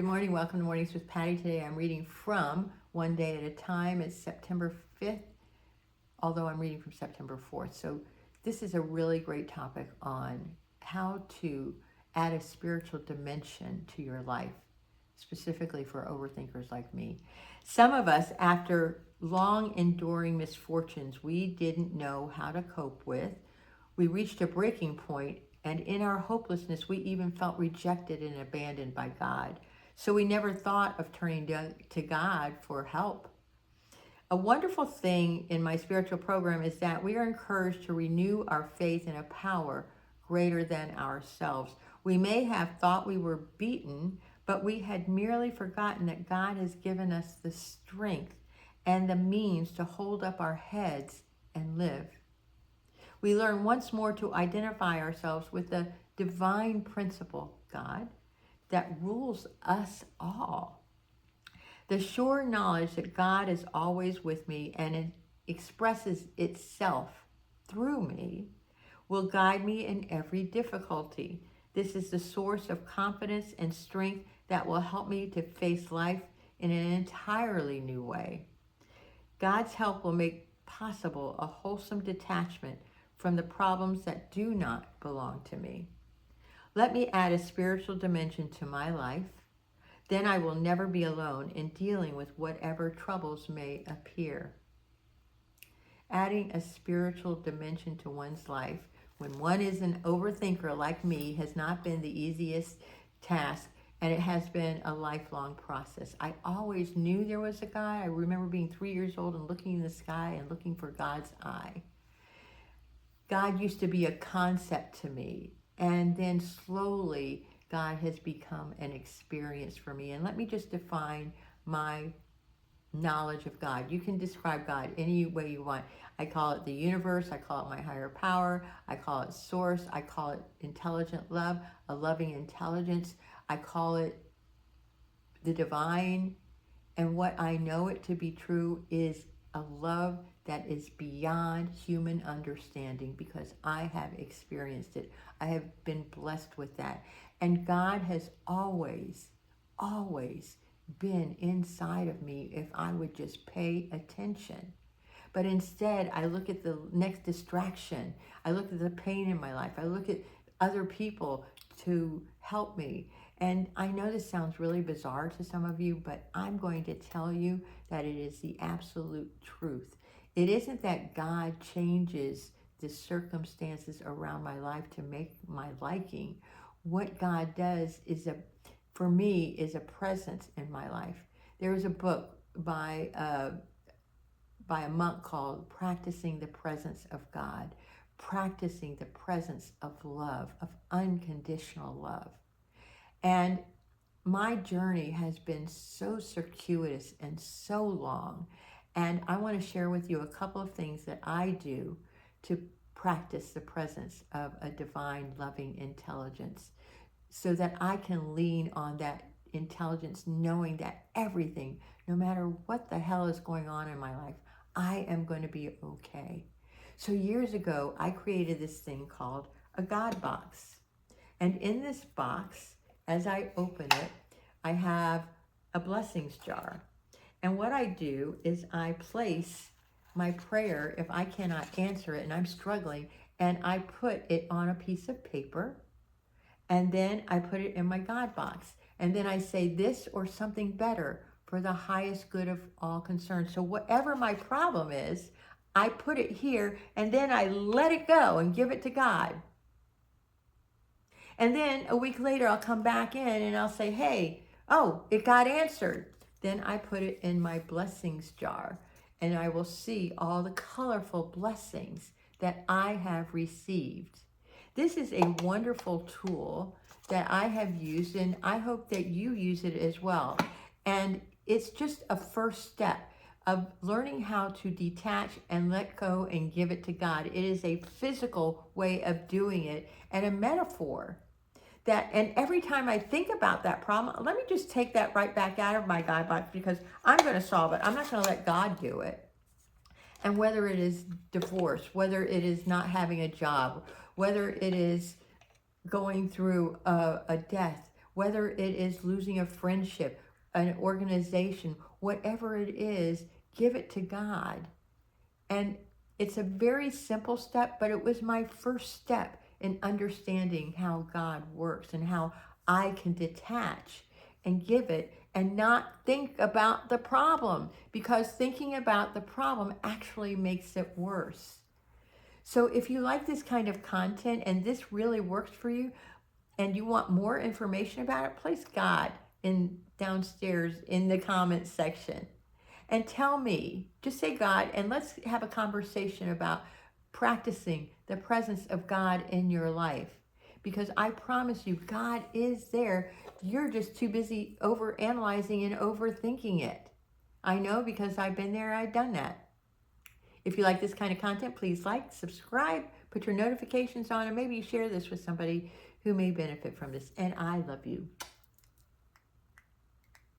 Good morning. Welcome to Mornings with Patty. Today I'm reading from One Day at a Time. It's September 5th, although I'm reading from September 4th. So this is a really great topic on how to add a spiritual dimension to your life, specifically for overthinkers like me. Some of us, after long enduring misfortunes we didn't know how to cope with, we reached a breaking point, and in our hopelessness, we even felt rejected and abandoned by God. So we never thought of turning to God for help. A wonderful thing in my spiritual program is that we are encouraged to renew our faith in a power greater than ourselves. We may have thought we were beaten, but we had merely forgotten that God has given us the strength and the means to hold up our heads and live. We learn once more to identify ourselves with the divine principle, God, that rules us all. The sure knowledge that God is always with me and it expresses itself through me will guide me in every difficulty. This is the source of confidence and strength that will help me to face life in an entirely new way. God's help will make possible a wholesome detachment from the problems that do not belong to me. Let me add a spiritual dimension to my life. Then I will never be alone in dealing with whatever troubles may appear. Adding a spiritual dimension to one's life when one is an overthinker like me has not been the easiest task, and it has been a lifelong process. I always knew there was a God. I remember being 3 years old and looking in the sky and looking for God's eye. God used to be a concept to me, and then slowly God has become an experience for me. And let me just define my knowledge of God. You can describe God any way you want. I call it the universe. I call it my higher power. I call it source. I call it intelligent love, a loving intelligence. I call it the divine. And what I know it to be true is a love that is beyond human understanding, because I have experienced it. I have been blessed with that. And God has always, always been inside of me if I would just pay attention. But instead, I look at the next distraction. I look at the pain in my life. I look at other people to help me. And I know this sounds really bizarre to some of you, but I'm going to tell you that it is the absolute truth. It isn't that God changes the circumstances around my life to make my liking. What God does is for me, is a presence in my life. There is a book by a monk called Practicing the Presence of God, practicing the presence of love, of unconditional love. And my journey has been so circuitous and so long. And I want to share with you a couple of things that I do to practice the presence of a divine, loving intelligence so that I can lean on that intelligence, knowing that everything, no matter what the hell is going on in my life, I am going to be okay. So years ago, I created this thing called a God box. And in this box, as I open it, I have a blessings jar. And what I do is I place my prayer, if I cannot answer it and I'm struggling, and I put it on a piece of paper, and then I put it in my God box. And then I say this or something better for the highest good of all concerned. So whatever my problem is, I put it here, and then I let it go and give it to God. And then a week later, I'll come back in and I'll say, hey, oh, it got answered. Then I put it in my blessings jar, and I will see all the colorful blessings that I have received. This is a wonderful tool that I have used, and I hope that you use it as well. And it's just a first step of learning how to detach and let go and give it to God. It is a physical way of doing it and a metaphor. And every time I think about that problem, let me just take that right back out of my God box, because I'm going to solve it. I'm not going to let God do it. And whether it is divorce, whether it is not having a job, whether it is going through a death, whether it is losing a friendship, an organization, whatever it is, give it to God. And it's a very simple step, but it was my first step in understanding how God works and how I can detach and give it and not think about the problem, because thinking about the problem actually makes it worse. So if you like this kind of content and this really works for you and you want more information about it, place God in downstairs in the comments section and tell me, just say God, and let's have a conversation about practicing the presence of God in your life. Because I promise you, God is there. You're just too busy overanalyzing and overthinking it. I know, because I've been there, I've done that. If you like this kind of content, please like, subscribe, put your notifications on, and maybe share this with somebody who may benefit from this. And I love you.